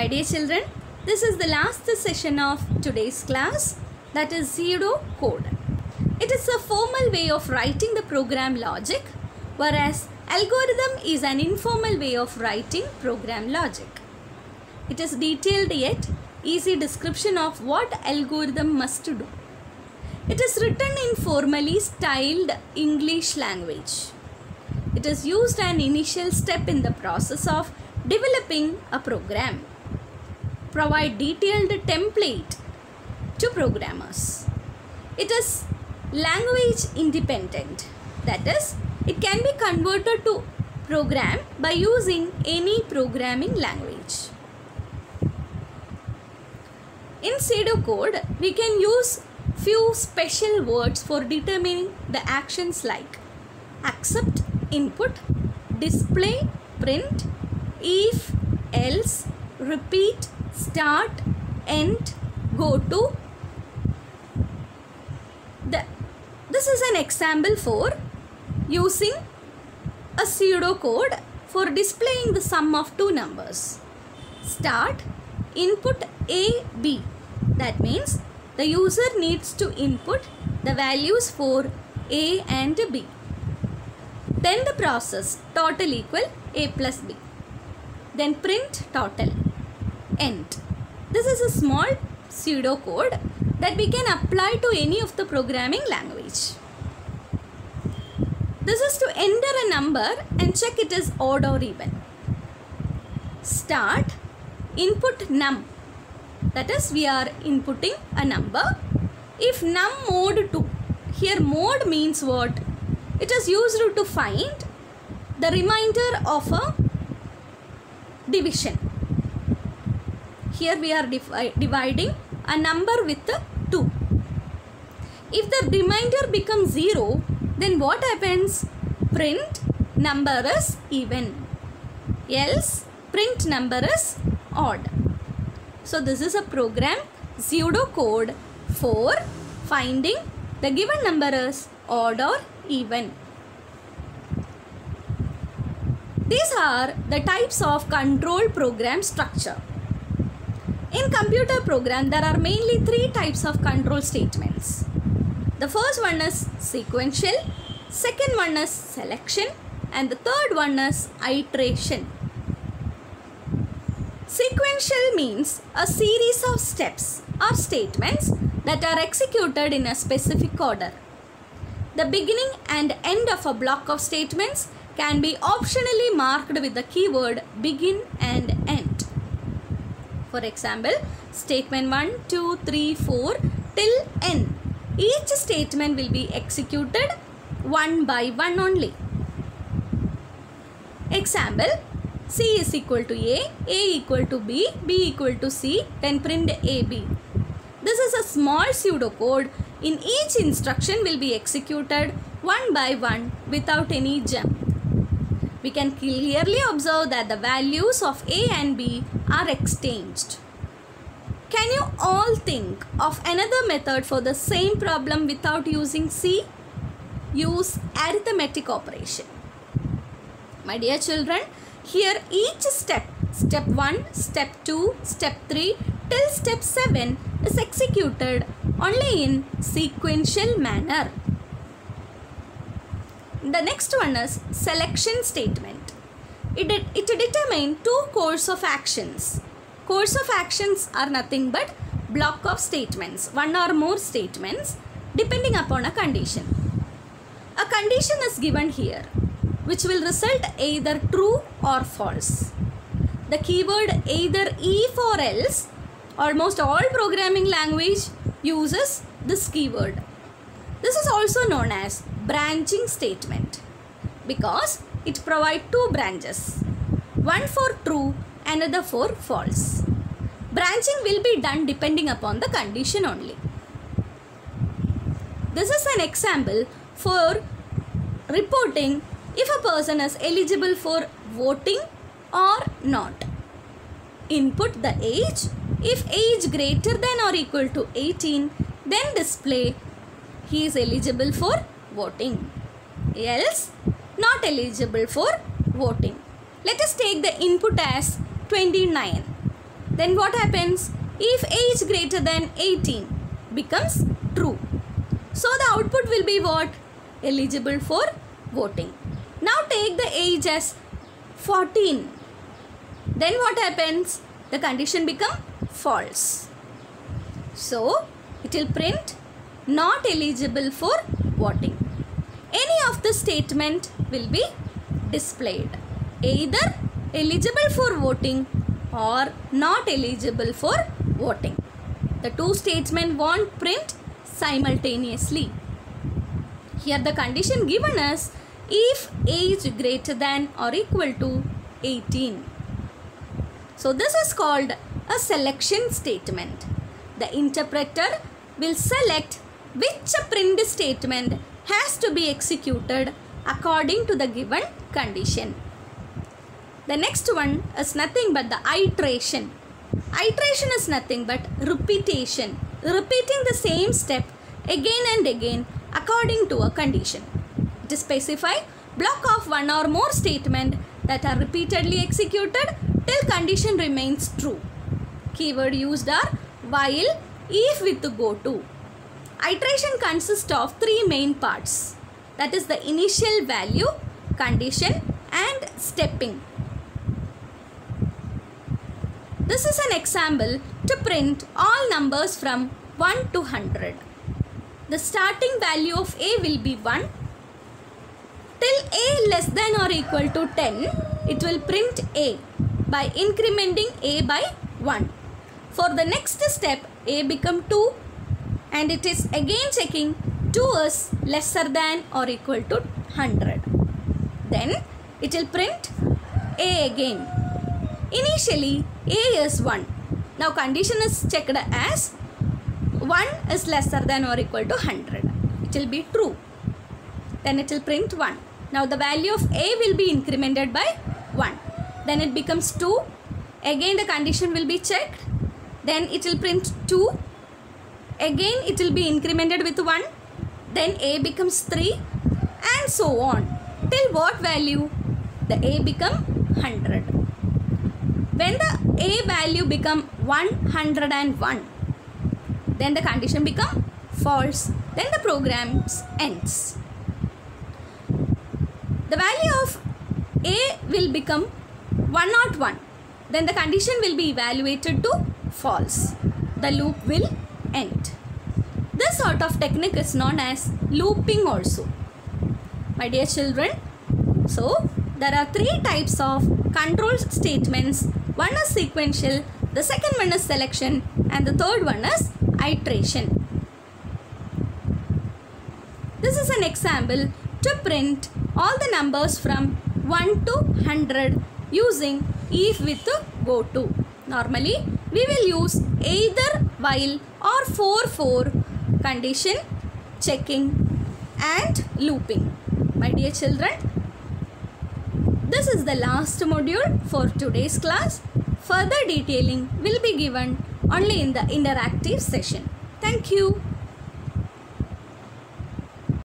My dear children, this is the last session of today's class, that is pseudocode. It is a formal way of writing the program logic, whereas algorithm is an informal way of writing program logic. It is detailed yet easy description of what algorithm must do. It is written in formally styled English language. It is used an initial step in the process of developing a program. Provide detailed template to programmers. It is language independent, that is, it can be converted to program by using any programming language. In pseudocode, we can use few special words for determining the actions like accept, input, display, print, if, else, repeat, start, end, go to. This is an example for using a pseudocode for displaying the sum of two numbers. Start, input A, B. That means the user needs to input the values for A and B. Then the process total equal A plus B. Then print total. End. This is a small pseudocode that we can apply to any of the programming language. This is to enter a number and check it is odd or even. Start, input num. That is, we are inputting a number. If num mod 2, here mod means what? It is used to find the remainder of a division. Here we are dividing a number with 2. If the remainder becomes 0, then what happens? Print number is even. Else print number is odd. So this is a program pseudocode for finding the given number is odd or even. These are the types of control program structure. In computer program, there are mainly three types of control statements. The first one is sequential, second one is selection, and the third one is iteration. Sequential means a series of steps or statements that are executed in a specific order. The beginning and end of a block of statements can be optionally marked with the keyword begin and end. For example, statement 1, 2, 3, 4 till n. Each statement will be executed one by one only. Example, C is equal to A equal to B equal to C, then print AB. This is a small pseudocode. In each instruction will be executed one by one without any jump. We can clearly observe that the values of A and B are exchanged. Can you all think of another method for the same problem without using C? Use arithmetic operation. My dear children, here each step 1, step 2, step 3 till step 7 is executed only in sequential manner. The next one is selection statement. It determines two course of actions. Course of actions are nothing but block of statements, one or more statements depending upon a condition. A condition is given here which will result either true or false. The keyword either if or else, almost all programming language uses this keyword. This is also known as branching statement because it provides two branches, one for true, another for false. Branching will be done depending upon the condition only. This is an example for reporting if a person is eligible for voting or not. Input the age. If age greater than or equal to 18, then display he is eligible for voting. Else not eligible for voting. Let us take the input as 29. Then what happens? If age greater than 18 becomes true. So the output will be what? Eligible for voting. Now take the age as 14. Then what happens? The condition become false. So it will print not eligible for voting. Any of the statement will be displayed. Either eligible for voting or not eligible for voting. The two statements won't print simultaneously. Here the condition given is if age greater than or equal to 18. So this is called a selection statement. The interpreter will select which print statement has to be executed according to the given condition. The next one is nothing but the iteration. Iteration is nothing but repetition. Repeating the same step again and again according to a condition. To specify block of one or more statement that are repeatedly executed till condition remains true. Keyword used are while, if with go to. Iteration consists of three main parts. That is the initial value, condition and stepping. This is an example to print all numbers from 1 to 100. The starting value of A will be 1. Till A less than or equal to 10, it will print A by incrementing A by 1. For the next step, A become 2 and it is again checking 2 is lesser than or equal to 100. Then it will print A again. Initially, A is 1. Now condition is checked as 1 is lesser than or equal to 100. It will be true. Then it will print 1. Now the value of A will be incremented by 1. Then it becomes 2. Again the condition will be checked. Then it will print 2. Again it will be incremented with 1. Then A becomes 3 and so on. Till what value? The A become 100. When the A value become 101, then the condition become false. Then the program ends. The value of A will become 101. Then the condition will be evaluated to false. The loop will end. This sort of technique is known as looping also. My dear children, so there are three types of control statements. One is sequential, the second one is selection, and the third one is iteration. This is an example to print all the numbers from 1 to 100 using if with go to. Normally, we will use either while or for condition, checking and looping. My dear children, this is the last module for today's class. Further detailing will be given only in the interactive session. Thank you.